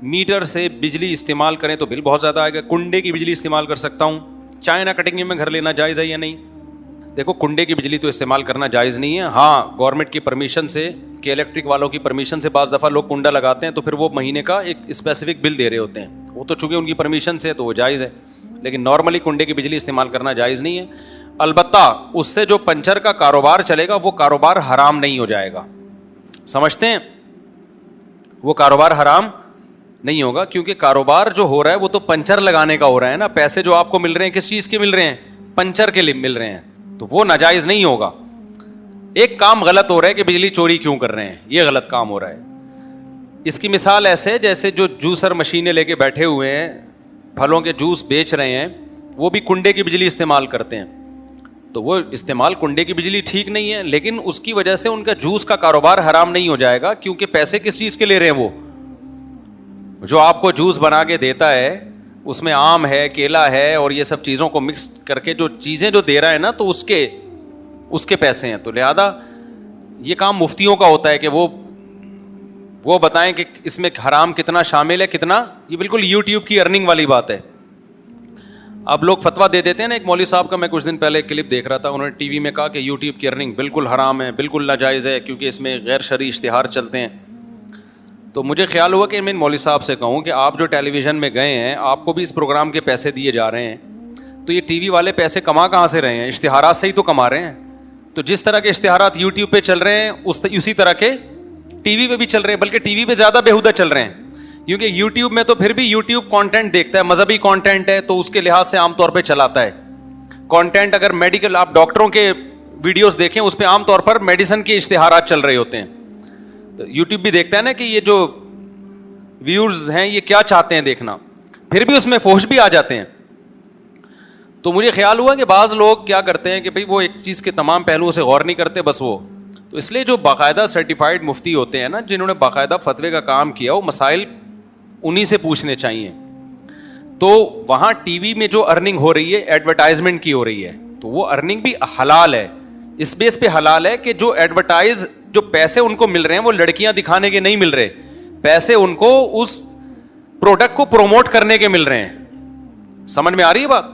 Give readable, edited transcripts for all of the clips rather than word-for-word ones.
Metre سے بجلی استعمال کریں تو بل بہت زیادہ آئے گا. کنڈے کی بجلی استعمال کر سکتا ہوں. چائنا کٹنگ میں گھر لینا جائز ہے یا نہیں؟ دیکھو کنڈے کی بجلی تو استعمال کرنا جائز نہیں ہے. ہاں گورنمنٹ کی پرمیشن سے کہ الیکٹرک والوں کی پرمیشن سے بعض دفعہ لوگ کنڈا لگاتے ہیں تو پھر وہ مہینے کا ایک اسپیسیفک بل دے رہے ہوتے ہیں, وہ تو چونکہ ان کی پرمیشن سے تو وہ جائز ہے, لیکن نارملی کنڈے کی بجلی استعمال کرنا جائز نہیں ہے. البتہ اس سے جو پنچر کا کاروبار چلے گا وہ کاروبار حرام نہیں ہو جائے گا, سمجھتے ہیں؟ وہ کاروبار حرام نہیں ہوگا کیونکہ کاروبار جو ہو رہا ہے وہ تو پنچر لگانے کا ہو رہا ہے نا. پیسے جو آپ کو مل رہے ہیں کس چیز کے مل رہے ہیں؟ پنچر کے لیے مل رہے ہیں, تو وہ ناجائز نہیں ہوگا. ایک کام غلط ہو رہا ہے کہ بجلی چوری کیوں کر رہے ہیں, یہ غلط کام ہو رہا ہے. اس کی مثال ایسے جیسے جو جوسر مشینیں لے کے بیٹھے ہوئے ہیں, پھلوں کے جوس بیچ رہے ہیں, وہ بھی کنڈے کی بجلی استعمال کرتے ہیں. تو وہ استعمال کنڈے کی بجلی ٹھیک نہیں ہے, لیکن اس کی وجہ سے ان کا جوس کا کاروبار حرام نہیں ہو جائے گا, کیونکہ پیسے کس چیز کے لے رہے ہیں؟ وہ جو آپ کو جوس بنا کے دیتا ہے اس میں آم ہے, کیلا ہے اور یہ سب چیزوں کو مکس کر کے جو چیزیں جو دے رہا ہے نا, تو اس کے پیسے ہیں. تو لہذا یہ کام مفتیوں کا ہوتا ہے کہ وہ بتائیں کہ اس میں حرام کتنا شامل ہے کتنا. یہ بالکل یوٹیوب کی ارننگ والی بات ہے. اب لوگ فتویٰ دے دیتے ہیں نا. ایک مولوی صاحب کا میں کچھ دن پہلے کلپ دیکھ رہا تھا, انہوں نے ٹی وی میں کہا کہ یوٹیوب کی ارننگ بالکل حرام ہے, بالکل ناجائز ہے, کیونکہ اس میں غیر شرعی اشتہار چلتے ہیں. تو مجھے خیال ہوا کہ میں مولوی صاحب سے کہوں کہ آپ جو ٹیلی ویژن میں گئے ہیں, آپ کو بھی اس پروگرام کے پیسے دیے جا رہے ہیں, تو یہ ٹی وی والے پیسے کہاں سے رہے ہیں؟ اشتہارات سے ہی تو کما رہے ہیں. تو جس طرح کے اشتہارات یوٹیوب پہ چل رہے ہیں اسی طرح کے ٹی وی پہ بھی چل رہے ہیں, بلکہ ٹی وی پہ زیادہ بےہودہ چل رہے ہیں, کیونکہ یوٹیوب میں تو پھر بھی یوٹیوب کانٹینٹ دیکھتا ہے, مذہبی کانٹینٹ ہے تو اس کے لحاظ سے عام طور پہ چلاتا ہے. کانٹینٹ اگر میڈیکل, آپ ڈاکٹروں کے ویڈیوز دیکھیں اس پہ عام طور پر میڈیسن کے اشتہارات چل رہے ہوتے ہیں. تو یوٹیوب بھی دیکھتا ہے نا کہ یہ جو ویورز ہیں یہ کیا چاہتے ہیں دیکھنا, پھر بھی اس میں فحش بھی آ جاتے ہیں. تو مجھے خیال ہوا کہ بعض لوگ کیا کرتے ہیں کہ بھئی وہ ایک چیز کے تمام پہلوؤں سے غور نہیں کرتے, بس وہ. تو اس لیے جو باقاعدہ سرٹیفائڈ مفتی ہوتے ہیں نا, جنہوں نے باقاعدہ فتوے کا کام کیا, وہ مسائل انہی سے پوچھنے چاہیے. تو وہاں ٹی وی میں جو ارننگ ہو رہی ہے ایڈورٹائزمنٹ کی ہو رہی ہے, تو وہ ارننگ بھی حلال ہے. اس بیس پہ حلال ہے کہ جو ایڈورٹائز, جو پیسے ان کو مل رہے ہیں وہ لڑکیاں دکھانے کے نہیں مل رہے, پیسے ان کو اس پروڈکٹ کو پروموٹ کرنے کے مل رہے ہیں. سمجھ میں آ رہی ہے بات؟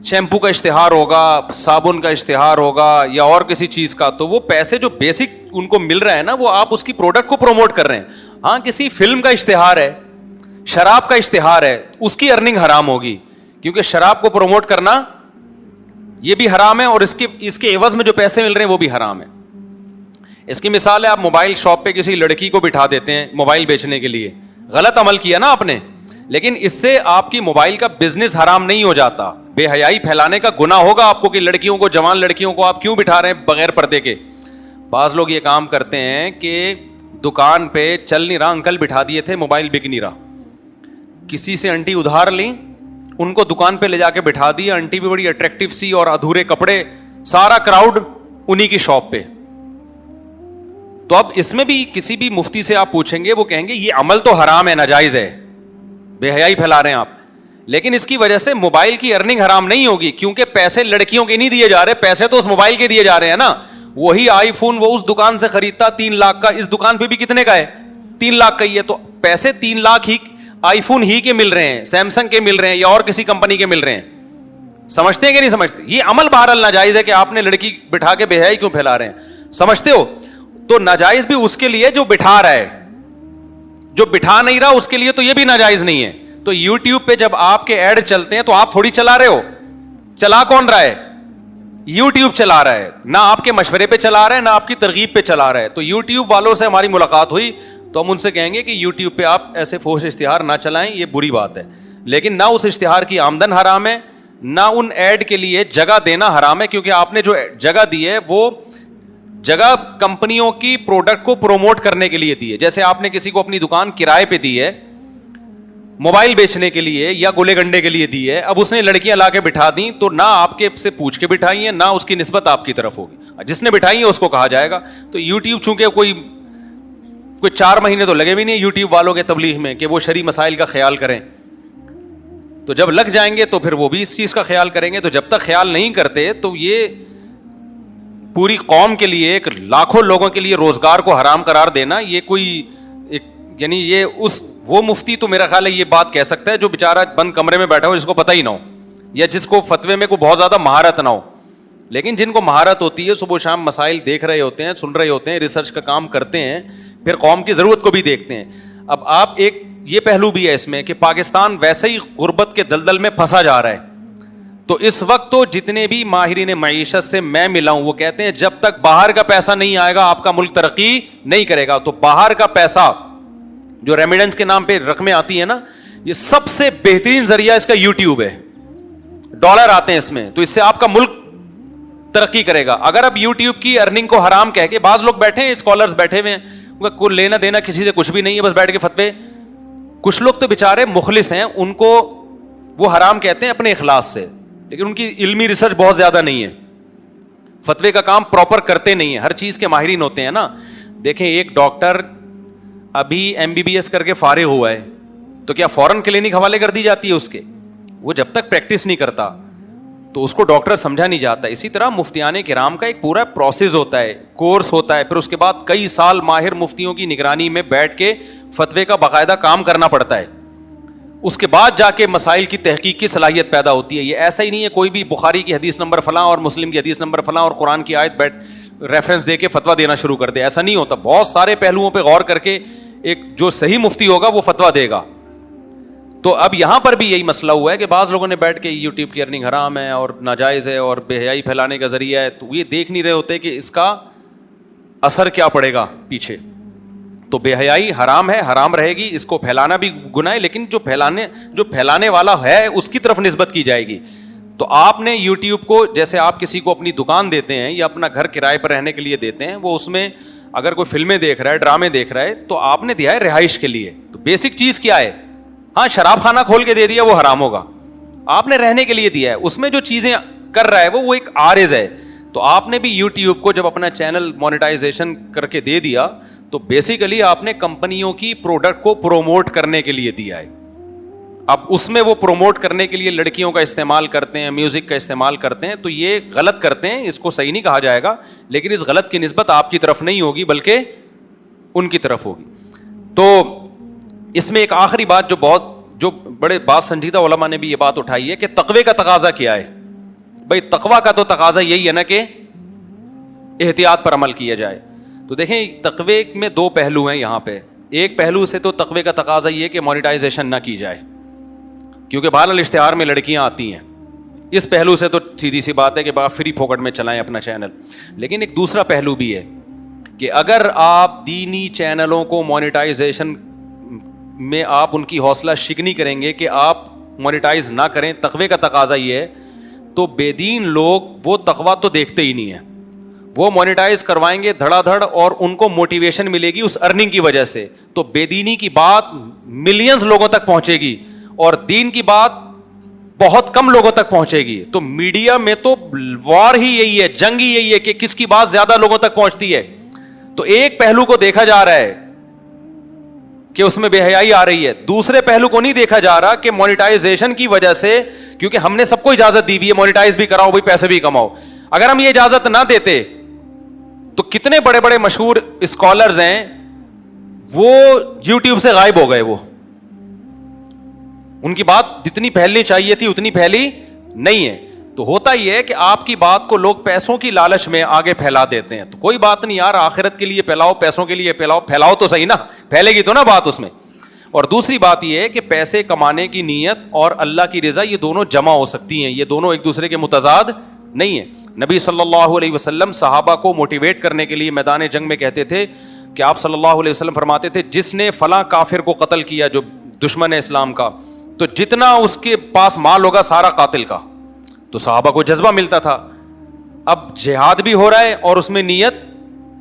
شیمپو کا اشتہار ہوگا, صابن کا اشتہار ہوگا یا اور کسی چیز کا, تو وہ پیسے جو بیسک ان کو مل رہا ہے نا, وہ آپ اس کی پروڈکٹ کو پروموٹ کر رہے ہیں. ہاں کسی فلم کا اشتہار ہے, شراب کا اشتہار ہے, اس کی ارننگ حرام ہوگی, کیونکہ شراب کو پروموٹ کرنا یہ بھی حرام ہے, اور اس کے عوض میں جو پیسے مل رہے ہیں وہ بھی حرام ہے. اس کی مثال ہے, آپ موبائل شاپ پہ کسی لڑکی کو بٹھا دیتے ہیں موبائل بیچنے کے لیے, غلط عمل کیا نا آپ نے, لیکن اس سے آپ کی موبائل کا بزنس حرام نہیں ہو جاتا. بے حیائی پھیلانے کا گناہ ہوگا آپ کو کہ لڑکیوں کو, جوان لڑکیوں کو آپ کیوں بٹھا رہے ہیں بغیر پردے کے. بعض لوگ یہ کام کرتے ہیں کہ دکان پہ چل نہیں رہا, انکل بٹھا دیے تھے, موبائل بک نہیں رہا, کسی سے آنٹی ادھار لیں, ان کو دکان پہ لے جا کے بٹھا دیا, آنٹی بھی بڑی اٹریکٹیو سی اور ادھورے کپڑے, سارا کراؤڈ انہی کی شاپ پہ. تو اب اس میں بھی کسی بھی مفتی سے آپ پوچھیں گے, وہ کہیں گے یہ عمل تو حرام ہے, ناجائز ہے, بے حیائی پھیلا رہے ہیں آپ, لیکن اس کی وجہ سے موبائل کی ارننگ حرام نہیں ہوگی, کیونکہ پیسے لڑکیوں کے نہیں دیے جا رہے, پیسے تو اس موبائل کے دیے جا رہے ہیں نا. وہی آئی فون وہ اس دکان سے خریدتا 3 لاکھ کا, اس دکان پہ بھی کتنے کا ہے؟ 3 لاکھ کا ہی ہے. تو پیسے 3 لاکھ ہی آئی فون ہی کے مل رہے ہیں, سیمسنگ کے مل رہے ہیں یا اور کسی کمپنی کے مل رہے ہیں. سمجھتے ہیں کہ نہیں سمجھتے؟ یہ عمل بہرحال ناجائز ہے کہ آپ نے لڑکی بٹھا کے بے حیائی کیوں پھیلا رہے ہیں, سمجھتے ہو؟ تو ناجائز بھی اس کے لیے جو بٹھا رہا ہے, جو بٹھا نہیں رہا اس کے لیے تو یہ بھی ناجائز نہیں ہے. تو یوٹیوب پہ جب آپ کے ایڈ چلتے ہیں تو آپ تھوڑی چلا رہے ہو, چلا کون رہا ہے؟ یوٹیوب چلا رہا ہے, نہ آپ کے مشورے پہ چلا رہا ہے نہ آپ کی ترغیب پہ چلا رہا ہے. تو یوٹیوب والوں سے ہماری ملاقات ہوئی تو ہم ان سے کہیں گے کہ یوٹیوب پہ آپ ایسے فحش اشتہار نہ چلائیں, یہ بری بات ہے, لیکن نہ اس اشتہار کی آمدن حرام ہے, نہ ان ایڈ کے لیے جگہ دینا حرام ہے, کیونکہ آپ نے جو جگہ دی ہے وہ جگہ کمپنیوں کی پروڈکٹ کو پروموٹ کرنے کے لیے دی ہے. جیسے آپ نے کسی کو اپنی دکان کرائے پہ دی ہے موبائل بیچنے کے لیے یا گولے گنڈے کے لیے دی ہے, اب اس نے لڑکیاں لا کے بٹھا دیں, تو نہ آپ کے سے پوچھ کے بٹھائی ہیں, نہ اس کی نسبت آپ کی طرف ہوگی, جس نے بٹھائی ہے اس کو کہا جائے گا. تو یوٹیوب چونکہ کوئی 4 مہینے تو لگے بھی نہیں یوٹیوب والوں کے تبلیغ میں کہ وہ شرعی مسائل کا خیال کریں, تو جب لگ جائیں گے تو پھر وہ بھی اس چیز کا خیال کریں گے. تو جب تک خیال نہیں کرتے تو یہ پوری قوم کے لیے, ایک لاکھوں لوگوں کے لیے روزگار کو حرام قرار دینا, یہ کوئی یعنی یہ اس وہ مفتی تو میرا خیال ہے یہ بات کہہ سکتا ہے جو بیچارہ بند کمرے میں بیٹھا ہو, جس کو پتہ ہی نہ ہو, یا جس کو فتوے میں کوئی بہت زیادہ مہارت نہ ہو. لیکن جن کو مہارت ہوتی ہے, صبح و شام مسائل دیکھ رہے ہوتے ہیں, سن رہے ہوتے ہیں, ریسرچ کا کام کرتے ہیں, پھر قوم کی ضرورت کو بھی دیکھتے ہیں. اب آپ ایک یہ پہلو بھی ہے اس میں کہ پاکستان ویسے ہی غربت کے دلدل میں پھنسا جا رہا ہے. تو اس وقت تو جتنے بھی ماہرین معیشت سے میں ملا ہوں وہ کہتے ہیں جب تک باہر کا پیسہ نہیں آئے گا آپ کا ملک ترقی نہیں کرے گا. تو باہر کا پیسہ جو ریمیڈنس کے نام پہ رقمیں آتی ہیں نا, یہ سب سے بہترین ذریعہ اس کا یوٹیوب ہے. ڈالر آتے ہیں اس میں, تو اس سے آپ کا ملک ترقی کرے گا. اگر اب یوٹیوب کی ارننگ کو حرام کہہ کے, بعض لوگ بیٹھے ہیں اسکالرز بیٹھے ہوئے ہیں, کوئی لینا دینا کسی سے کچھ بھی نہیں ہے, بس بیٹھ کے فتوے. کچھ لوگ تو بیچارے مخلص ہیں, ان کو وہ حرام کہتے ہیں اپنے اخلاص سے, لیکن ان کی علمی ریسرچ بہت زیادہ نہیں ہے, فتوے کا کام پراپر کرتے نہیں ہیں. ہر چیز کے ماہرین ہوتے ہیں نا. دیکھیں ایک ڈاکٹر ابھی MBBS کر کے فارغ ہوا ہے, تو کیا فوراً کلینک حوالے کر دی جاتی ہے اس کے؟ وہ جب تک پریکٹس نہیں کرتا تو اس کو ڈاکٹر سمجھا نہیں جاتا. اسی طرح مفتیان کرام کا ایک پورا پروسیس ہوتا ہے, کورس ہوتا ہے, پھر اس کے بعد کئی سال ماہر مفتیوں کی نگرانی میں بیٹھ کے فتوے کا باقاعدہ کام کرنا پڑتا ہے. اس کے بعد جا کے مسائل کی تحقیق کی صلاحیت پیدا ہوتی ہے. یہ ایسا ہی نہیں ہے کوئی بھی بخاری کی حدیث نمبر فلاں اور مسلم کی حدیث نمبر فلاں اور قرآن کی آیت ریفرنس دے کے فتویٰ دینا شروع کر دے. ایسا نہیں ہوتا. بہت سارے پہلوؤں پہ غور کر کے ایک جو صحیح مفتی ہوگا وہ فتویٰ دے گا. تو اب یہاں پر بھی یہی مسئلہ ہوا ہے کہ بعض لوگوں نے بیٹھ کے یوٹیوب کی ارننگ حرام ہے اور ناجائز ہے اور بے حیائی پھیلانے کا ذریعہ ہے, تو یہ دیکھ نہیں رہے ہوتے کہ اس کا اثر کیا پڑے گا پیچھے. تو بے حیائی حرام ہے, حرام رہے گی, اس کو پھیلانا بھی گناہ ہے, لیکن جو پھیلانے والا ہے اس کی طرف نسبت کی جائے گی. تو آپ نے یوٹیوب کو, جیسے آپ کسی کو اپنی دکان دیتے ہیں یا اپنا گھر کرائے پر رہنے کے لیے دیتے ہیں, وہ اس میں اگر کوئی فلمیں دیکھ رہا ہے, ڈرامے دیکھ رہا ہے, تو آپ نے دیا ہے رہائش کے لیے. تو بیسک چیز کیا ہے؟ ہاں شراب خانہ کھول کے دے دیا وہ حرام ہوگا, آپ نے رہنے کے لیے دیا ہے. اس میں جو چیزیں کر رہا ہے وہ ایک عارض ہے. تو آپ نے بھی یوٹیوب کو جب اپنا چینل مونیٹائزیشن کر کے دے دیا تو بیسیکلی آپ نے کمپنیوں کی پروڈکٹ کو پروموٹ کرنے کے لیے دیا ہے. اب اس میں وہ پروموٹ کرنے کے لیے لڑکیوں کا استعمال کرتے ہیں, میوزک کا استعمال کرتے ہیں, تو یہ غلط کرتے ہیں, اس کو صحیح نہیں کہا جائے گا, لیکن اس غلط کی نسبت آپ کی طرف نہیں ہوگی بلکہ ان کی طرف ہوگی. تو اس میں ایک آخری بات جو بڑے بات سنجیدہ علماء نے بھی یہ بات اٹھائی ہے کہ تقوی کا تقاضا کیا ہے. بھائی تقوی کا تو تقاضا یہی ہے نا کہ احتیاط پر عمل کیا جائے. تو دیکھیں تقوی میں دو پہلو ہیں یہاں پہ. ایک پہلو سے تو تقوی کا تقاضا یہ کہ مونیٹائزیشن نہ کی جائے, کیونکہ بہرحال اشتہار میں لڑکیاں آتی ہیں. اس پہلو سے تو سیدھی سی بات ہے کہ فری پھوکٹ میں چلائیں اپنا چینل. لیکن ایک دوسرا پہلو بھی ہے کہ اگر آپ دینی چینلوں کو مونیٹائزیشن میں آپ ان کی حوصلہ شکنی کریں گے کہ آپ مونیٹائز نہ کریں, تقوی کا تقاضا یہ ہے, تو بے دین لوگ وہ تقوی تو دیکھتے ہی نہیں ہیں, وہ مونیٹائز کروائیں گے دھڑا دھڑ اور ان کو موٹیویشن ملے گی اس ارننگ کی وجہ سے. تو بے دینی کی بات ملینز لوگوں تک پہنچے گی اور دین کی بات بہت کم لوگوں تک پہنچے گی. تو میڈیا میں تو وار ہی یہی ہے, جنگ ہی یہی ہے کہ کس کی بات زیادہ لوگوں تک پہنچتی ہے. تو ایک پہلو کو دیکھا جا رہا ہے کہ اس میں بے حیائی آ رہی ہے, دوسرے پہلو کو نہیں دیکھا جا رہا کہ مونیٹائزیشن کی وجہ سے, کیونکہ ہم نے سب کو اجازت دی ہوئی ہے مونیٹائز بھی کراؤ بھائی, پیسے بھی کماؤ. اگر ہم یہ اجازت نہ دیتے تو کتنے بڑے بڑے مشہور اسکالرز ہیں وہ یوٹیوب سے غائب ہو گئے. وہ ان کی بات جتنی پھیلنی چاہیے تھی اتنی پھیلی نہیں ہے. تو ہوتا ہی ہے کہ آپ کی بات کو لوگ پیسوں کی لالچ میں آگے پھیلا دیتے ہیں. تو کوئی بات نہیں یار, آخرت کے لیے پھیلاؤ, پیسوں کے لیے پھیلاؤ تو صحیح نا, پھیلے گی تو نا بات اس میں. اور دوسری بات یہ ہے کہ پیسے کمانے کی نیت اور اللہ کی رضا یہ دونوں جمع ہو سکتی ہیں, یہ دونوں ایک دوسرے کے متضاد نہیں ہیں. نبی صلی اللہ علیہ وسلم صحابہ کو موٹیویٹ کرنے کے لیے میدان جنگ میں کہتے تھے کہ آپ صلی اللہ علیہ وسلم فرماتے تھے جس نے فلاں کافر کو قتل کیا جو دشمن ہے اسلام کا, تو جتنا اس کے پاس مال ہوگا سارا قاتل کا. تو صحابہ کو جذبہ ملتا تھا. اب جہاد بھی ہو رہا ہے اور اس میں نیت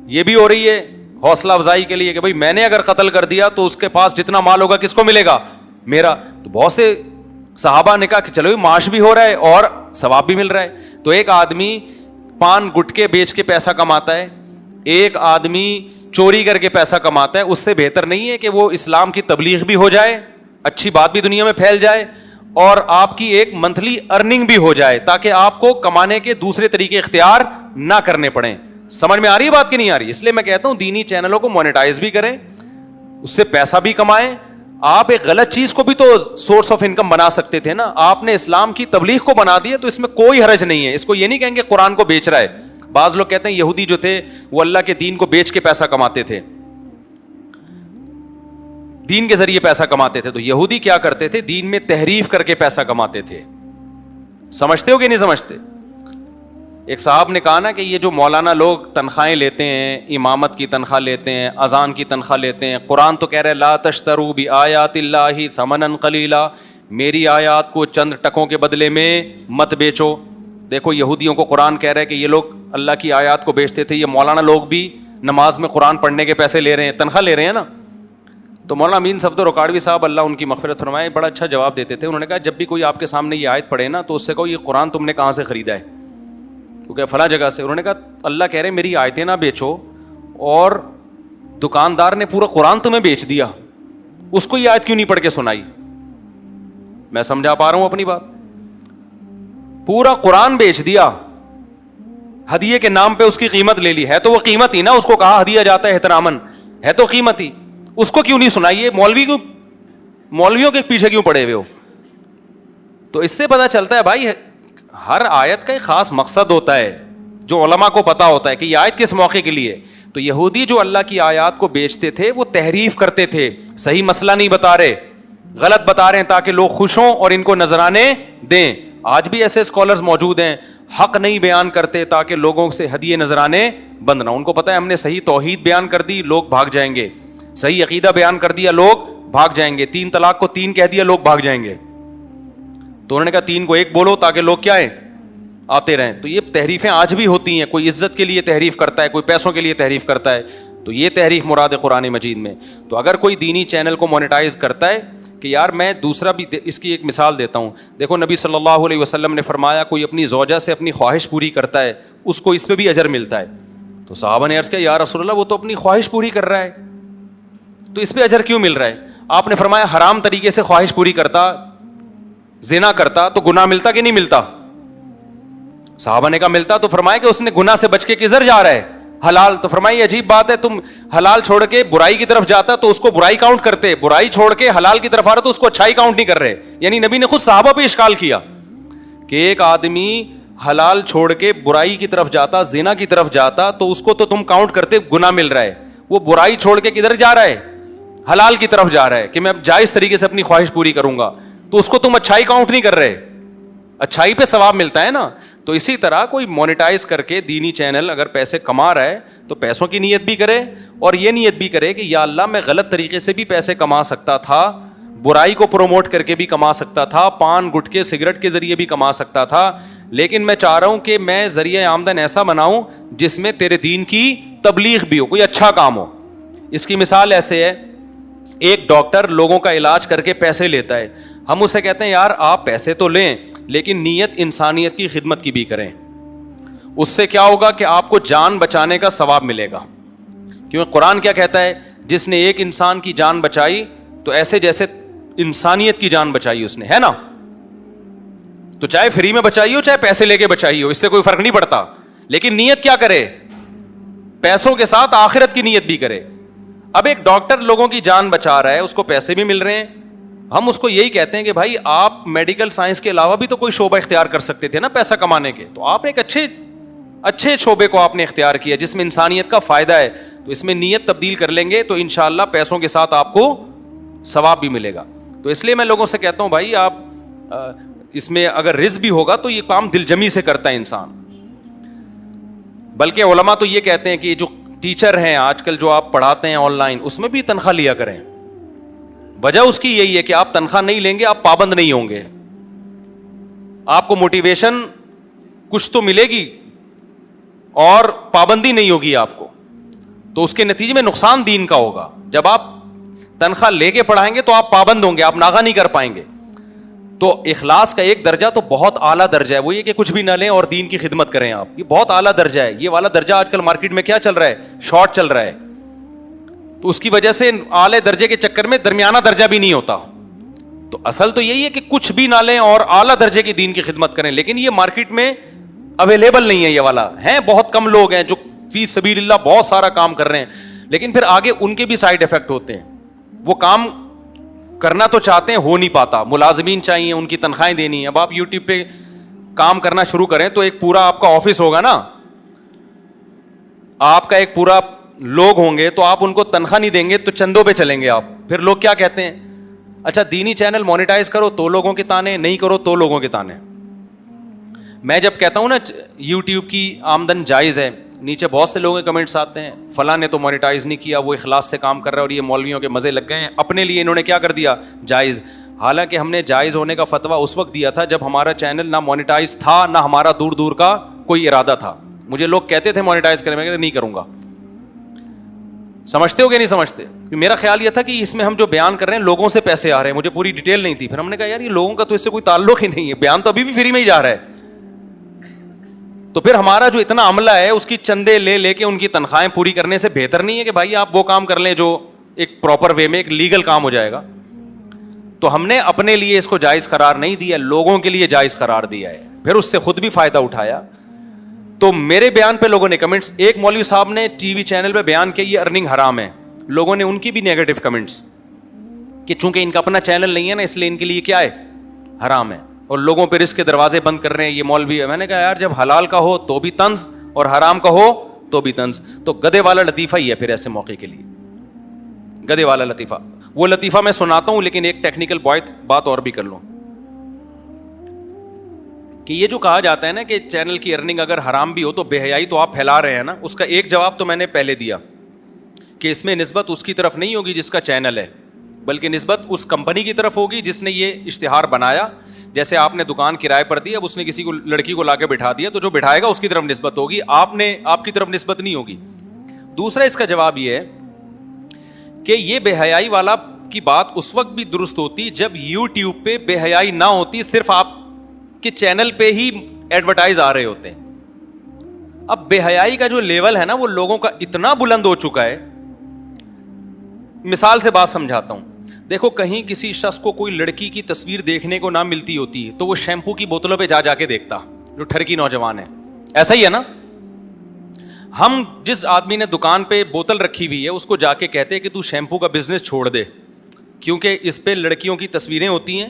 یہ بھی ہو رہی ہے حوصلہ افزائی کے لیے کہ بھائی میں نے اگر قتل کر دیا تو اس کے پاس جتنا مال ہوگا کس کو ملے گا؟ میرا. تو بہت سے صحابہ نے کہا کہ چلو معاش بھی ہو رہا ہے اور ثواب بھی مل رہا ہے. تو ایک آدمی پان گٹکے بیچ کے پیسہ کماتا ہے, ایک آدمی چوری کر کے پیسہ کماتا ہے, اس سے بہتر نہیں ہے کہ وہ اسلام کی تبلیغ بھی ہو جائے, اچھی بات بھی دنیا میں پھیل جائے اور آپ کی ایک منتھلی ارننگ بھی ہو جائے تاکہ آپ کو کمانے کے دوسرے طریقے اختیار نہ کرنے پڑیں. سمجھ میں آ رہی ہے بات کہ نہیں آ رہی؟ اس لیے میں کہتا ہوں دینی چینلوں کو مونیٹائز بھی کریں, اس سے پیسہ بھی کمائیں, آپ ایک غلط چیز کو بھی تو سورس آف انکم بنا سکتے تھے نا. آپ نے اسلام کی تبلیغ کو بنا دیا, تو اس میں کوئی حرج نہیں ہے. اس کو یہ نہیں کہیں گے قرآن کو بیچ رہا ہے. بعض لوگ کہتے ہیں یہودی جو تھے وہ اللہ کے دین کو بیچ کے پیسہ کماتے تھے, دین کے ذریعے پیسہ کماتے تھے. تو یہودی کیا کرتے تھے؟ دین میں تحریف کر کے پیسہ کماتے تھے. سمجھتے ہو کہ نہیں سمجھتے؟ ایک صاحب نے کہا نا کہ یہ جو مولانا لوگ تنخواہیں لیتے ہیں, امامت کی تنخواہ لیتے ہیں, اذان کی تنخواہ لیتے ہیں, قرآن تو کہہ رہے لا تشتروا بآیات اللہ ثمنا قلیلا, میری آیات کو چند ٹکوں کے بدلے میں مت بیچو. دیکھو یہودیوں کو قرآن کہہ رہا ہے کہ یہ لوگ اللہ کی آیات کو بیچتے تھے, یہ مولانا لوگ بھی نماز میں قرآن پڑھنے کے پیسے لے رہے ہیں, تنخواہ لے رہے ہیں نا. تو مولانا امین صفدر رکاڑوی صاحب اللہ ان کی مغفرت فرمائے بڑا اچھا جواب دیتے تھے. انہوں نے کہا جب بھی کوئی آپ کے سامنے یہ آیت پڑھے نا تو اس سے کہو یہ قرآن تم نے کہاں سے خریدا ہے؟ تو کہ فلاں جگہ سے. انہوں نے کہا اللہ کہہ رہے میری آیتیں نہ بیچو, اور دکاندار نے پورا قرآن تمہیں بیچ دیا, اس کو یہ آیت کیوں نہیں پڑھ کے سنائی؟ میں سمجھا پا رہا ہوں اپنی بات؟ پورا قرآن بیچ دیا, ہدیے کے نام پہ اس کی قیمت لے لی. ہے تو وہ قیمت ہی نا, اس کو کہا ہدیہ جاتا ہے احترامن, ہے تو قیمت ہی. اس کو کیوں نہیں سنائی؟ مولویوں کے پیچھے کیوں پڑے ہوئے ہو؟ تو اس سے پتہ چلتا ہے بھائی ہر آیت کا ایک خاص مقصد ہوتا ہے جو علماء کو پتا ہوتا ہے کہ یہ آیت کس موقع کے لیے. تو یہودی جو اللہ کی آیات کو بیچتے تھے وہ تحریف کرتے تھے, صحیح مسئلہ نہیں بتا رہے, غلط بتا رہے ہیں تاکہ لوگ خوش ہوں اور ان کو نذرانے دیں. آج بھی ایسے اسکالرز موجود ہیں, حق نہیں بیان کرتے تاکہ لوگوں سے ہدیے نذرانے بند نہ. ان کو پتا ہے ہم نے صحیح توحید بیان کر دی, لوگ بھاگ جائیں گے, صحیح عقیدہ بیان کر دیا, لوگ بھاگ جائیں گے, 3 طلاق کو 3 کہہ دیا, لوگ بھاگ جائیں گے. تو انہوں نے کہا 3 کو 1 بولو تاکہ لوگ کیا ہیں, آتے رہیں. تو یہ تحریفیں آج بھی ہوتی ہیں, کوئی عزت کے لیے تحریف کرتا ہے, کوئی پیسوں کے لیے تحریف کرتا ہے. تو یہ تحریف مراد قرآن مجید میں. تو اگر کوئی دینی چینل کو مونیٹائز کرتا ہے کہ یار میں دوسرا بھی, اس کی ایک مثال دیتا ہوں. دیکھو نبی صلی اللہ علیہ وسلم نے فرمایا کوئی اپنی زوجہ سے اپنی خواہش پوری کرتا ہے اس کو اس پہ بھی اجر ملتا ہے. تو صحابہ نے عرض کیا یا رسول اللہ وہ تو اپنی خواہش پوری کر رہا ہے, تو اس پہ اجر کیوں مل رہا ہے؟ آپ نے فرمایا حرام طریقے سے خواہش پوری کرتا, زنا کرتا تو گناہ ملتا کہ نہیں ملتا؟ صحابہ نے کہا ملتا. تو فرمایا کہ اس نے گناہ سے بچ کے کدھر جا رہا ہے؟ حلال. تو فرمایا یہ عجیب بات ہے, تم حلال چھوڑ کے برائی کی طرف جاتا تو اس کو برائی کاؤنٹ کرتے, برائی چھوڑ کے حلال کی طرف آ رہا تو اس کو اچھائی کاؤنٹ نہیں کر رہے. یعنی نبی نے خود صحابہ پہ اشکال کیا کہ ایک آدمی حلال چھوڑ کے برائی کی طرف جاتا, زنا کی طرف جاتا, تو اس کو تو تم کاؤنٹ کرتے گناہ مل رہا ہے, وہ برائی چھوڑ کے کدھر جا رہا ہے؟ حلال کی طرف جا رہا ہے کہ میں اب جائز طریقے سے اپنی خواہش پوری کروں گا, تو اس کو تم اچھائی کاؤنٹ نہیں کر رہے. اچھائی پہ ثواب ملتا ہے نا. تو اسی طرح کوئی مونیٹائز کر کے دینی چینل اگر پیسے کما رہا ہے تو پیسوں کی نیت بھی کرے, اور یہ نیت بھی کرے کہ یا اللہ میں غلط طریقے سے بھی پیسے کما سکتا تھا, برائی کو پروموٹ کر کے بھی کما سکتا تھا, پان گٹکے سگریٹ کے ذریعے بھی کما سکتا تھا, لیکن میں چاہ رہا ہوں کہ میں ذریعہ آمدن ایسا بناؤں جس میں تیرے دین کی تبلیغ بھی ہو, کوئی اچھا کام ہو. اس کی مثال ایسے ہے, ایک ڈاکٹر لوگوں کا علاج کر کے پیسے لیتا ہے, ہم اسے کہتے ہیں یار آپ پیسے تو لیں لیکن نیت انسانیت کی خدمت کی بھی کریں. اس سے کیا ہوگا کہ آپ کو جان بچانے کا ثواب ملے گا, کیونکہ قرآن کیا کہتا ہے, جس نے ایک انسان کی جان بچائی تو ایسے جیسے انسانیت کی جان بچائی اس نے, ہے نا. تو چاہے فری میں بچائی ہو چاہے پیسے لے کے بچائی ہو, اس سے کوئی فرق نہیں پڑتا, لیکن نیت کیا کرے, پیسوں کے ساتھ آخرت کی نیت بھی کرے. اب ایک ڈاکٹر لوگوں کی جان بچا رہا ہے, اس کو پیسے بھی مل رہے ہیں, ہم اس کو یہی کہتے ہیں کہ بھائی آپ میڈیکل سائنس کے علاوہ بھی تو کوئی شعبہ اختیار کر سکتے تھے نا پیسہ کمانے کے, تو آپ نے ایک اچھے شعبے کو آپ نے اختیار کیا جس میں انسانیت کا فائدہ ہے, تو اس میں نیت تبدیل کر لیں گے تو انشاءاللہ پیسوں کے ساتھ آپ کو ثواب بھی ملے گا. تو اس لیے میں لوگوں سے کہتا ہوں بھائی آپ اس میں اگر رزق بھی ہوگا تو یہ کام دل جمی سے کرتا ہے انسان. بلکہ علماء تو یہ کہتے ہیں کہ جو ٹیچر ہیں آج کل جو آپ پڑھاتے ہیں آن لائن, اس میں بھی تنخواہ لیا کریں. وجہ اس کی یہی ہے کہ آپ تنخواہ نہیں لیں گے, آپ پابند نہیں ہوں گے, آپ کو موٹیویشن کچھ تو ملے گی اور پابندی نہیں ہوگی آپ کو, تو اس کے نتیجے میں نقصان دین کا ہوگا. جب آپ تنخواہ لے کے پڑھائیں گے تو آپ پابند ہوں گے, آپ ناغہ نہیں کر پائیں گے. تو اخلاص کا ایک درجہ تو بہت اعلیٰ درجہ ہے, وہ یہ کہ کچھ بھی نہ لیں اور دین کی خدمت کریں آپ, یہ بہت اعلیٰ درجہ ہے. یہ والا درجہ آج کل مارکیٹ میں کیا چل رہا ہے, شارٹ چل رہا ہے. تو اس کی وجہ سے اعلیٰ درجے کے چکر میں درمیانہ درجہ بھی نہیں ہوتا. تو اصل تو یہی ہے کہ کچھ بھی نہ لیں اور اعلیٰ درجے کی دین کی خدمت کریں, لیکن یہ مارکیٹ میں اویلیبل نہیں ہے. یہ والا ہیں, بہت کم لوگ ہیں جو فی سبیل اللہ بہت سارا کام کر رہے ہیں, لیکن پھر آگے ان کے بھی سائیڈ افیکٹ ہوتے ہیں. وہ کام کرنا تو چاہتے ہیں, ہو نہیں پاتا, ملازمین چاہیے, ان کی تنخواہیں دینی ہیں. اب آپ یوٹیوب پہ کام کرنا شروع کریں تو ایک پورا آپ کا آفس ہوگا نا, آپ کا ایک پورا لوگ ہوں گے, تو آپ ان کو تنخواہ نہیں دیں گے تو چندوں پہ چلیں گے آپ. پھر لوگ کیا کہتے ہیں, اچھا دینی چینل مونیٹائز کرو تو لوگوں کے تانے, نہیں کرو تو لوگوں کے تانے. میں جب کہتا ہوں نا یوٹیوب کی آمدن جائز ہے, نیچے بہت سے لوگوں کے کمنٹس آتے ہیں, فلاں نے تو مونیٹائز نہیں کیا, وہ اخلاص سے کام کر رہا ہے, اور یہ مولویوں کے مزے لگ گئے ہیں, اپنے لیے انہوں نے کیا کر دیا, جائز. حالانکہ ہم نے جائز ہونے کا فتویٰ اس وقت دیا تھا جب ہمارا چینل نہ مونیٹائز تھا, نہ ہمارا دور دور کا کوئی ارادہ تھا. مجھے لوگ کہتے تھے مونیٹائز کریں, میں نہیں کروں گا. سمجھتے ہو کہ نہیں سمجھتے؟ میرا خیال یہ تھا کہ اس میں ہم جو بیان کر رہے ہیں لوگوں سے پیسے آ رہے ہیں, مجھے پوری ڈیٹیل نہیں تھی. پھر ہم نے کہا یار یہ لوگوں کا تو اس سے کوئی تعلق ہی نہیں ہے, بیان تو ابھی بھی فری میں ہی جا رہا ہے. تو پھر ہمارا جو اتنا عملہ ہے اس کی چندے لے لے کے ان کی تنخواہیں پوری کرنے سے بہتر نہیں ہے کہ بھائی آپ وہ کام کر لیں جو ایک پراپر وے میں ایک لیگل کام ہو جائے گا. تو ہم نے اپنے لیے اس کو جائز قرار نہیں دیا, لوگوں کے لیے جائز قرار دیا ہے, پھر اس سے خود بھی فائدہ اٹھایا. تو میرے بیان پہ لوگوں نے کمنٹس, ایک مولوی صاحب نے ٹی وی چینل پہ بیان کیا یہ ارننگ حرام ہے, لوگوں نے ان کی بھی نیگیٹو کمنٹس کہ چونکہ ان کا اپنا چینل نہیں ہے نا اس لیے ان کے لیے کیا ہے, حرام ہے, اور لوگوں پہ رزق کے دروازے بند کر رہے ہیں یہ مولوی ہے. میں نے کہا یار جب حلال کا ہو تو بھی طنز اور حرام کا ہو تو بھی طنز, تو گدے والا لطیفہ ہی ہے پھر ایسے موقع کے لیے, گدے والا لطیفہ. وہ لطیفہ میں سناتا ہوں لیکن ایک ٹیکنیکل بات اور بھی کر لوں کہ یہ جو کہا جاتا ہے نا کہ چینل کی ارننگ اگر حرام بھی ہو تو بے حیائی تو آپ پھیلا رہے ہیں نا, اس کا ایک جواب تو میں نے پہلے دیا کہ اس میں نسبت اس کی طرف نہیں ہوگی جس کا چینل ہے, بلکہ نسبت اس کمپنی کی طرف ہوگی جس نے یہ اشتہار بنایا. جیسے آپ نے دکان کرائے پر دی, اب اس نے کسی کو لڑکی کو لا کے بٹھا دیا, تو جو بٹھائے گا اس کی طرف نسبت ہوگی, آپ کی طرف نسبت نہیں ہوگی. دوسرا اس کا جواب یہ ہے کہ یہ بے حیائی والا کی بات اس وقت بھی درست ہوتی جب یوٹیوب پہ بے حیائی نہ ہوتی, صرف آپ کے چینل پہ ہی ایڈورٹائز آ رہے ہوتے ہیں. اب بے حیائی کا جو لیول ہے نا وہ لوگوں کا اتنا بلند ہو چکا ہے. مثال سے بات سمجھاتا ہوں, دیکھو کہیں کسی شخص کو کوئی لڑکی کی تصویر دیکھنے کو نہ ملتی ہوتی تو وہ شیمپو کی بوتلوں پہ جا کے دیکھتا, جو ٹھرکی نوجوان ہے. ایسا ہی ہے نا, ہم جس آدمی نے دکان پہ بوتل رکھی ہوئی ہے اس کو جا کے کہتے کہ تو شیمپو کا بزنس چھوڑ دے, کیونکہ اس پہ لڑکیوں کی تصویریں ہوتی ہیں,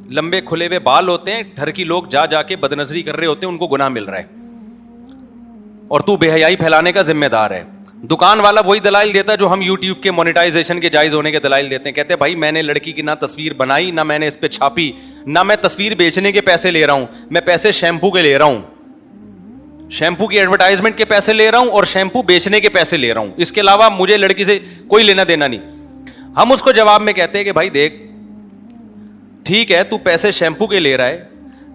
لمبے کھلے ہوئے بال ہوتے ہیں, ٹھرکی لوگ جا کے بدنظری کر رہے ہوتے ہیں, ان کو گناہ مل رہا ہے, اور تو بے حیائی پھیلانے کا ذمہ دار ہے. دکان والا وہی دلائل دیتا ہے جو ہم یوٹیوب کے مونیٹائزیشن کے جائز ہونے کے دلائل دیتے ہیں. کہتے ہیں بھائی میں نے لڑکی کی نہ تصویر بنائی, نہ میں نے اس پہ چھاپی, نہ میں تصویر بیچنے کے پیسے لے رہا ہوں, میں پیسے شیمپو کے لے رہا ہوں, شیمپو کی ایڈورٹائزمنٹ کے پیسے لے رہا ہوں اور شیمپو بیچنے کے پیسے لے رہا ہوں, اس کے علاوہ مجھے لڑکی سے کوئی لینا دینا نہیں. ہم اس کو جواب میں کہتے ہیں کہ بھائی دیکھ ٹھیک ہے تو پیسے شیمپو کے لے رہا ہے,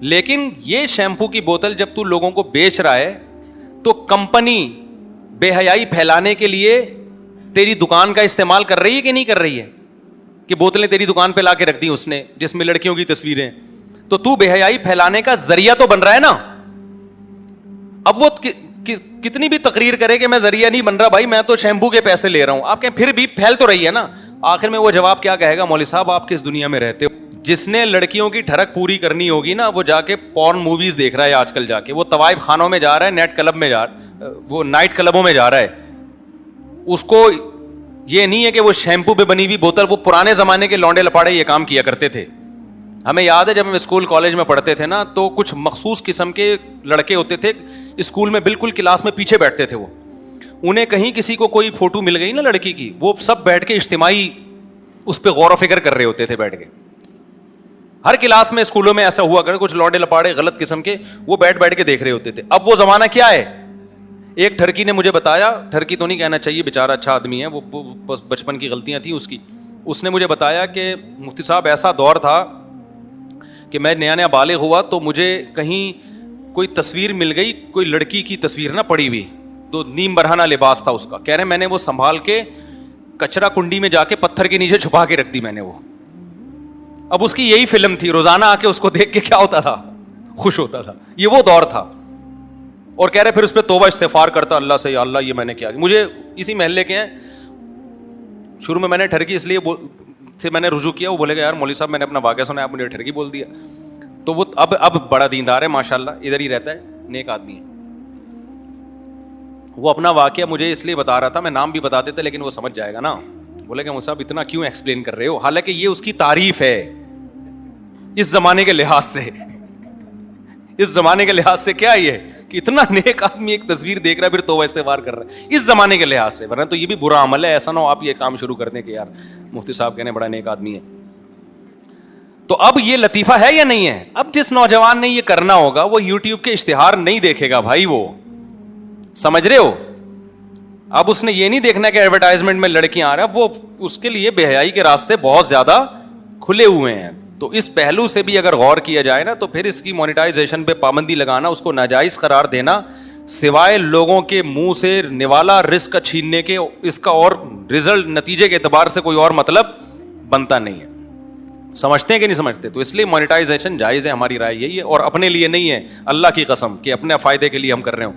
لیکن یہ شیمپو کی بوتل جب تو لوگوں کو بیچ رہا ہے تو کمپنی بے حیائی پھیلانے کے لیے تیری دکان کا استعمال کر رہی ہے کہ نہیں کر رہی ہے, کہ بوتلیں تیری دکان پہ لا کے رکھ دی اس نے جس میں لڑکیوں کی تصویریں, تو بے حیائی پھیلانے کا ذریعہ تو بن رہا ہے نا. اب وہ کتنی بھی تقریر کرے کہ میں ذریعہ نہیں بن رہا, بھائی میں تو شیمپو کے پیسے لے رہا ہوں, آپ کہیں پھر بھی پھیل تو رہی ہے نا. آخر میں وہ جواب کیا کہے گا, مولوی صاحب آپ کس دنیا میں رہتے ہو؟ جس نے لڑکیوں کی ٹھڑک پوری کرنی ہوگی نا وہ جا کے پورن موویز دیکھ رہا ہے آج کل, جا کے وہ طوائف خانوں میں جا رہا ہے, نیٹ کلب میں وہ نائٹ کلبوں میں جا رہا ہے. اس کو یہ نہیں ہے کہ وہ شیمپو پہ بنی ہوئی بوتل, وہ پرانے زمانے کے لونڈے لپاڑے یہ کام کیا کرتے تھے. ہمیں یاد ہے جب ہم اسکول کالج میں پڑھتے تھے نا تو کچھ مخصوص قسم کے لڑکے ہوتے تھے اسکول میں, بالکل کلاس میں پیچھے بیٹھتے تھے, وہ انہیں کہیں کسی کو کوئی فوٹو مل گئی نا لڑکی کی, وہ سب بیٹھ کے اجتماعی اس پہ غور و فکر کر رہے ہوتے تھے بیٹھ کے. ہر کلاس میں اسکولوں میں ایسا ہوا کرے, کچھ لونڈے لپاڑے غلط قسم کے وہ بیٹھ کے دیکھ رہے ہوتے تھے. اب وہ زمانہ کیا ہے, ایک ٹھرکی نے مجھے بتایا, ٹھرکی تو نہیں کہنا چاہیے بیچارہ اچھا آدمی ہے, وہ بچپن کی غلطیاں تھیں اس کی, اس نے مجھے بتایا کہ مفتی صاحب ایسا دور تھا کہ میں نیا بالغ ہوا تو مجھے کہیں کوئی تصویر مل گئی, کوئی لڑکی کی تصویر نہ پڑی ہوئی, تو نیم برہنہ لباس تھا اس کا, کہہ رہے میں نے وہ سنبھال کے کچرا کنڈی میں جا کے پتھر کے نیچے چھپا کے رکھ دی میں نے وہ. اب اس کی یہی فلم تھی, روزانہ آ کے اس کو دیکھ کے کیا ہوتا تھا, خوش ہوتا تھا. یہ وہ دور تھا. اور کہہ رہے پھر اس پہ توبہ استغفار کرتا اللہ سے, یا اللہ یہ میں نے کیا. مجھے اسی محلے کے ہیں, شروع میں نے ٹھرکی اس لیے سے میں نے رجوع کیا, وہ بولے گا یار مولوی صاحب میں نے اپنا واقعہ سنا, آپ مجھے ٹھرکی بول دیا. تو وہ اب بڑا دیندار ہے ماشاءاللہ, ادھر ہی رہتا ہے, نیک آدمی ہے. وہ اپنا واقعہ مجھے اس لیے بتا رہا تھا, میں نام بھی بتا دیتا لیکن وہ سمجھ جائے گا نا, بولے کہ مجھ صاحب اتنا کیوں ایکسپلین کر رہے ہو, حالانکہ یہ اس کی تعریف ہے اس زمانے کے لحاظ سے. اس زمانے کے لحاظ سے کیا یہ کہ اتنا نیک آدمی ایک تصویر دیکھ رہا ہے پھر توبہ استغفار کر رہا ہے اس زمانے کے لحاظ سے, ورنہ تو یہ بھی برا عمل ہے. ایسا نہ ہو آپ یہ کام شروع کر دیں کہ یار مفتی صاحب کہنے بڑا نیک آدمی ہے. تو اب یہ لطیفہ ہے یا نہیں ہے؟ اب جس نوجوان نے یہ کرنا ہوگا وہ یوٹیوب کے اشتہار نہیں دیکھے گا بھائی, وہ سمجھ رہے ہو. اب اس نے یہ نہیں دیکھنا کہ ایڈورٹائزمنٹ میں لڑکیاں آ رہا ہے, وہ اس کے لیے بے حیائی کے راستے بہت زیادہ کھلے ہوئے ہیں. تو اس پہلو سے بھی اگر غور کیا جائے نا تو پھر اس کی مونیٹائزیشن پہ پابندی لگانا, اس کو ناجائز قرار دینا, سوائے لوگوں کے منہ سے نوالا رزق چھیننے کے, اس کا اور رزلٹ نتیجے کے اعتبار سے کوئی اور مطلب بنتا نہیں ہے. سمجھتے ہیں کہ نہیں سمجھتے؟ تو اس لیے مونیٹائزیشن جائز ہے, ہماری رائے یہی ہے, اور اپنے لیے نہیں ہے, اللہ کی قسم کہ اپنے فائدے کے لیے ہم کر رہے ہوں,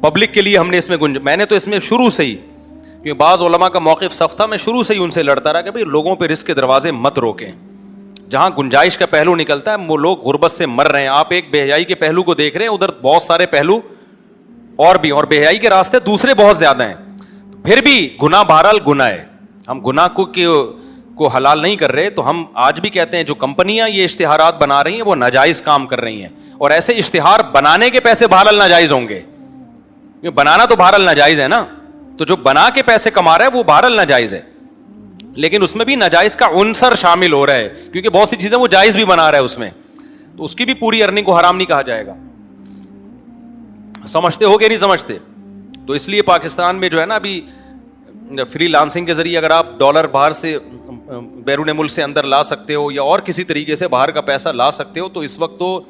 پبلک کے لیے ہم نے اس میں میں نے تو اس میں شروع سے ہی, کیونکہ بعض علماء کا موقف سخت تھا, میں شروع سے ہی ان سے لڑتا رہا کہ بھائی لوگوں پہ رزق کے دروازے مت روکیں. جہاں گنجائش کا پہلو نکلتا ہے وہ لوگ غربت سے مر رہے ہیں. آپ ایک بے حیائی کے پہلو کو دیکھ رہے ہیں, ادھر بہت سارے پہلو اور بھی, اور بے حیائی کے راستے دوسرے بہت زیادہ ہیں. پھر بھی گناہ بہرحال گناہ ہے, ہم گناہ کو حلال نہیں کر رہے. تو ہم آج بھی کہتے ہیں جو کمپنیاں یہ اشتہارات بنا رہی ہیں وہ ناجائز کام کر رہی ہیں, اور ایسے اشتہار بنانے کے پیسے بہرحال ناجائز ہوں گے, کیونکہ بنانا تو بہرحال ناجائز ہے نا. تو جو بنا کے پیسے کما رہا ہے وہ بہرحال ناجائز ہے, لیکن اس میں بھی ناجائز کا عنصر شامل ہو رہا ہے, کیونکہ بہت سی چیزیں وہ جائز بھی بنا رہا ہے اس میں, تو اس کی بھی پوری ارننگ کو حرام نہیں کہا جائے گا. سمجھتے ہو کہ نہیں سمجھتے؟ تو اس لیے پاکستان میں جو ہے نا ابھی فری لانسنگ کے ذریعے اگر آپ ڈالر باہر سے بیرون ملک سے اندر لا سکتے ہو, یا اور کسی طریقے سے باہر کا پیسہ لا سکتے ہو, تو اس وقت تو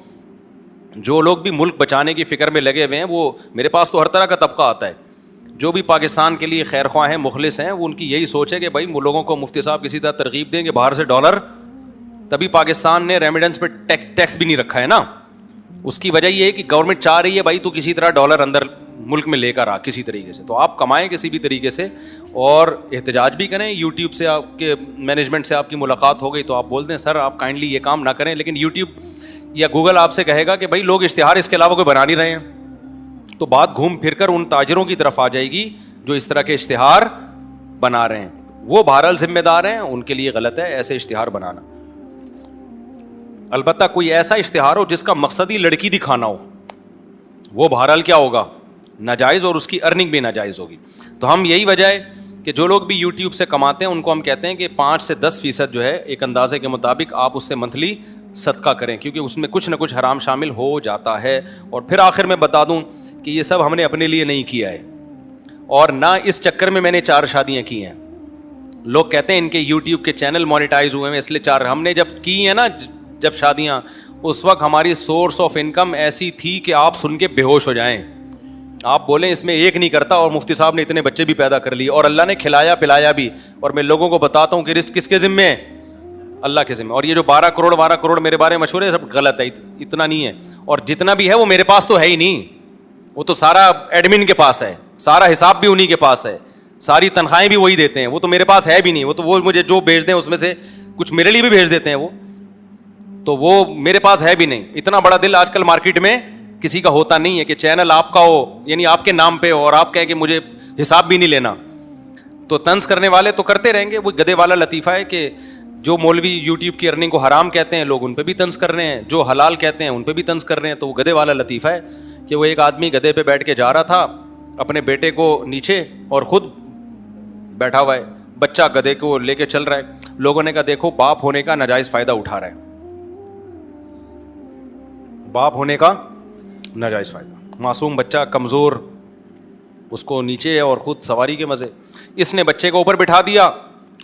جو لوگ بھی ملک بچانے کی فکر میں لگے ہوئے ہیں, وہ میرے پاس تو ہر طرح کا طبقہ آتا ہے, جو بھی پاکستان کے لیے خیر خواہ ہیں, مخلص ہیں, وہ ان کی یہی سوچ ہے کہ بھائی لوگوں کو مفتی صاحب کسی طرح ترغیب دیں کہ باہر سے ڈالر, تبھی پاکستان نے ریمیڈنس پہ ٹیکس بھی نہیں رکھا ہے نا. اس کی وجہ یہ ہے کہ گورنمنٹ چاہ رہی ہے بھائی تو کسی طرح ڈالر اندر ملک میں لے کر آ کسی طریقے سے, تو آپ کمائیں کسی بھی طریقے سے اور احتجاج بھی کریں. یوٹیوب سے آپ کے مینجمنٹ سے آپ کی ملاقات ہو گئی تو آپ بول دیں سر آپ کائنڈلی یہ کام نہ کریں, لیکن یوٹیوب یا گوگل آپ سے کہے گا کہ بھائی لوگ اشتہار اس کے علاوہ کوئی بنا نہیں رہے ہیں, تو بات گھوم پھر کر ان تاجروں کی طرف آ جائے گی جو اس طرح کے اشتہار بنا رہے ہیں. وہ بہرحال ذمہ دار ہیں, ان کے لیے غلط ہے ایسے اشتہار بنانا. البتہ کوئی ایسا اشتہار ہو جس کا مقصد ہی لڑکی دکھانا ہو, وہ بہرحال کیا ہوگا, ناجائز, اور اس کی ارننگ بھی ناجائز ہوگی. تو ہم یہی وجہ ہے کہ جو لوگ بھی یوٹیوب سے کماتے ہیں ان کو ہم کہتے ہیں کہ 5 سے 10% جو ہے ایک اندازے کے مطابق آپ اس سے منتھلی صدقہ کریں, کیونکہ اس میں کچھ نہ کچھ حرام شامل ہو جاتا ہے. اور پھر آخر میں بتا دوں کہ یہ سب ہم نے اپنے لیے نہیں کیا ہے, اور نہ اس چکر میں نے 4 شادیاں کی ہیں. لوگ کہتے ہیں ان کے یوٹیوب کے چینل مونیٹائز ہوئے ہیں اس لیے 4. ہم نے جب کی ہیں نا جب شادیاں, اس وقت ہماری سورس آف انکم ایسی تھی کہ آپ سن کے بے ہوش ہو جائیں. آپ بولیں اس میں ایک نہیں کرتا, اور مفتی صاحب نے اتنے بچے بھی پیدا کر لیے, اور اللہ نے کھلایا پلایا بھی. اور میں لوگوں کو بتاتا ہوں کہ رزق کس کے ذمے ہے, اللہ کے ذمہ. اور یہ جو 12 کروڑ میرے بارے میں مشہور ہے سب غلط ہے, اتنا نہیں ہے. اور جتنا بھی ہے وہ میرے پاس تو ہے ہی نہیں, وہ تو سارا ایڈمن کے پاس ہے, سارا حساب بھی انہی کے پاس ہے, ساری تنخواہیں بھی وہی دیتے ہیں. وہ تو میرے پاس ہے بھی نہیں, وہ تو وہ مجھے جو بھیج دیں اس میں سے کچھ میرے لیے بھی بھیج دیتے ہیں, وہ تو وہ میرے پاس ہے بھی نہیں. اتنا بڑا دل آج کل مارکیٹ میں کسی کا ہوتا نہیں ہے کہ چینل آپ کا ہو, یعنی آپ کے نام پہ ہو, اور آپ کہیں کہ مجھے حساب بھی نہیں لینا. تو طنز کرنے والے تو کرتے رہیں گے. وہ گدھے والا لطیفہ ہے کہ جو مولوی یوٹیوب کی ارننگ کو حرام کہتے ہیں لوگ ان پہ بھی طنز کر رہے ہیں, جو حلال کہتے ہیں ان پہ بھی طنز کر رہے ہیں. تو وہ گدھے والا لطیفہ ہے کہ وہ ایک آدمی گدھے پہ بیٹھ کے جا رہا تھا اپنے بیٹے کو نیچے, اور خود بیٹھا ہوا ہے, بچہ گدھے کو لے کے چل رہا ہے. لوگوں نے کہا دیکھو باپ ہونے کا ناجائز فائدہ اٹھا رہا ہے, باپ ہونے کا ناجائز فائدہ. معصوم بچہ کمزور, اس کو نیچے اور خود سواری کے مزے. اس نے بچے کو اوپر بٹھا دیا,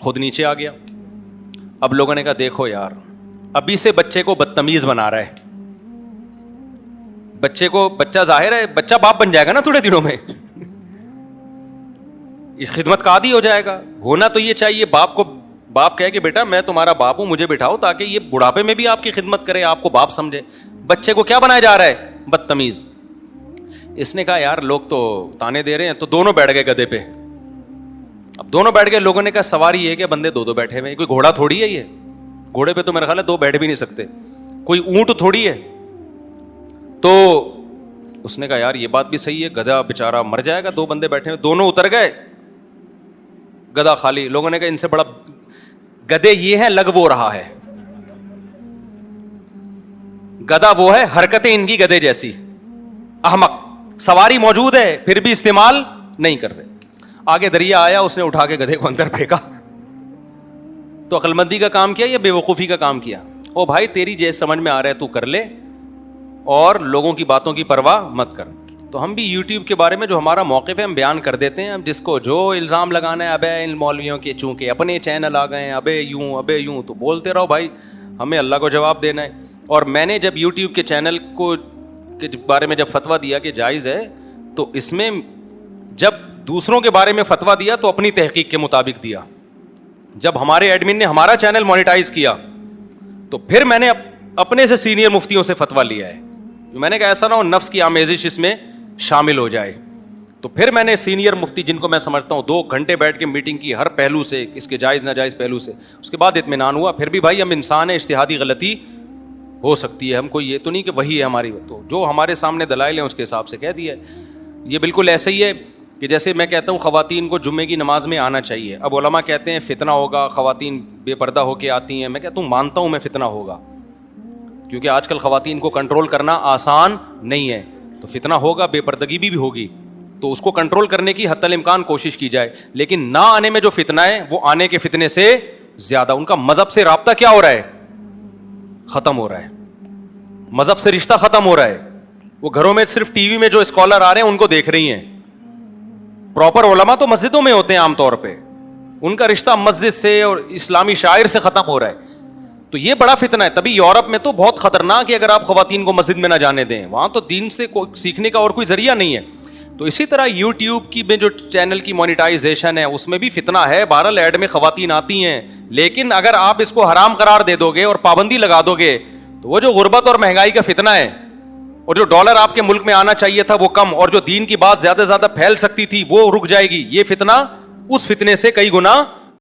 خود نیچے آ گیا. اب لوگوں نے کہا دیکھو یار ابھی سے بچے کو بدتمیز بنا رہا ہے, بچہ ظاہر ہے بچہ باپ بن جائے گا نا تھوڑے دنوں میں, خدمت کا عادی ہو جائے گا. ہونا تو یہ چاہیے باپ کو, باپ کہے کہ بیٹا میں تمہارا باپ ہوں, مجھے بٹھاؤ تاکہ یہ بڑھاپے میں بھی آپ کی خدمت کرے, آپ کو باپ سمجھے. بچے کو کیا بنایا جا رہا ہے, بدتمیز. اس نے کہا یار لوگ تو تانے دے رہے ہیں, تو دونوں بیٹھ گئے گدھے پہ. اب دونوں بیٹھ گئے. لوگوں نے کہا سواری یہ کہ بندے دو بیٹھے ہوئے, کوئی گھوڑا تھوڑی ہے, یہ گھوڑے پہ تو میرا خیال ہے 2 بیٹھ بھی نہیں سکتے, کوئی اونٹ تھوڑی ہے. تو اس نے کہا یار یہ بات بھی صحیح ہے, گدھا بیچارہ مر جائے گا, 2 بندے بیٹھے ہوئے. دونوں اتر گئے, گدھا خالی. لوگوں نے کہا ان سے بڑا گدھے یہ ہے, لگ وہ رہا ہے. گدھا وہ ہے, حرکتیں ان کی گدھے جیسی. احمق. سواری موجود ہے پھر بھی استعمال نہیں کر رہے. آگے دریا آیا, اس نے اٹھا کے گدھے کو اندر پھینکا. تو عقل مندی کا کام کیا یا بے وقوفی کا کام کیا؟ او بھائی تیری جیسے سمجھ میں آ رہا ہے تو کر لے, اور لوگوں کی باتوں کی پرواہ مت کر. تو ہم بھی یوٹیوب کے بارے میں جو ہمارا موقف ہے ہم بیان کر دیتے ہیں. اب جس کو جو الزام لگانا ہے, ابے ان مولویوں کے چونکہ اپنے چینل آ گئے ہیں, ابے یوں, تو بولتے رہو بھائی, ہمیں اللہ کو جواب دینا ہے. اور میں نے جب یوٹیوب کے چینل کو کے بارے میں جب فتویٰ دیا کہ جائز ہے, تو اس میں جب دوسروں کے بارے میں فتویٰ دیا تو اپنی تحقیق کے مطابق دیا. جب ہمارے ایڈمن نے ہمارا چینل مانیٹائز کیا تو پھر میں نے اپنے سے سینئر مفتیوں سے فتویٰ لیا ہے. میں نے کہا ایسا نہ ہو نفس کی آمیزش اس میں شامل ہو جائے. تو پھر میں نے سینئر مفتی جن کو میں سمجھتا ہوں 2 گھنٹے بیٹھ کے میٹنگ کی, ہر پہلو سے, اس کے جائز ناجائز پہلو سے. اس کے بعد اطمینان ہوا. پھر بھی بھائی ہم انسان ہیں, اجتہادی غلطی ہو سکتی ہے. ہم کو یہ تو نہیں کہ وہی ہے ہماری, تو جو ہمارے سامنے دلائل ہیں اس کے حساب سے کہہ دیا ہے. یہ بالکل ایسے ہی ہے کہ جیسے میں کہتا ہوں خواتین کو جمعے کی نماز میں آنا چاہیے. اب علماء کہتے ہیں فتنہ ہوگا, خواتین بے پردہ ہو کے آتی ہیں. میں کہتا ہوں مانتا ہوں میں فتنہ ہوگا, کیونکہ آج کل خواتین کو کنٹرول کرنا آسان نہیں ہے. تو فتنہ ہوگا, بے پردگی بھی ہوگی, تو اس کو کنٹرول کرنے کی حتی الامکان کوشش کی جائے. لیکن نہ آنے میں جو فتنہ ہے وہ آنے کے فتنے سے زیادہ. ان کا مذہب سے رابطہ کیا ہو رہا ہے؟ ختم ہو رہا ہے. مذہب سے رشتہ ختم ہو رہا ہے. وہ گھروں میں صرف ٹی وی میں جو اسکالر آ رہے ہیں ان کو دیکھ رہی ہیں. پراپر علماء تو مسجدوں میں ہوتے ہیں عام طور پہ, ان کا رشتہ مسجد سے اور اسلامی شاعر سے ختم ہو رہا ہے. تو یہ بڑا فتنہ ہے. تبھی یورپ میں تو بہت خطرناک ہے اگر آپ خواتین کو مسجد میں نہ جانے دیں. وہاں تو دین سے سیکھنے کا اور کوئی ذریعہ نہیں ہے. تو اسی طرح یوٹیوب کی میں جو چینل کی مانیٹائزیشن ہے اس میں بھی فتنہ ہے. بہرحال ایڈ میں خواتین آتی ہیں, لیکن اگر آپ اس کو حرام قرار دے دو گے اور پابندی لگا دو گے تو وہ جو غربت اور مہنگائی کا فتنہ ہے, اور جو ڈالر آپ کے ملک میں آنا چاہیے تھا وہ کم, اور جو دین کی بات زیادہ سے زیادہ پھیل سکتی تھی وہ رک جائے گی. یہ فتنہ اس فتنے سے کئی گنا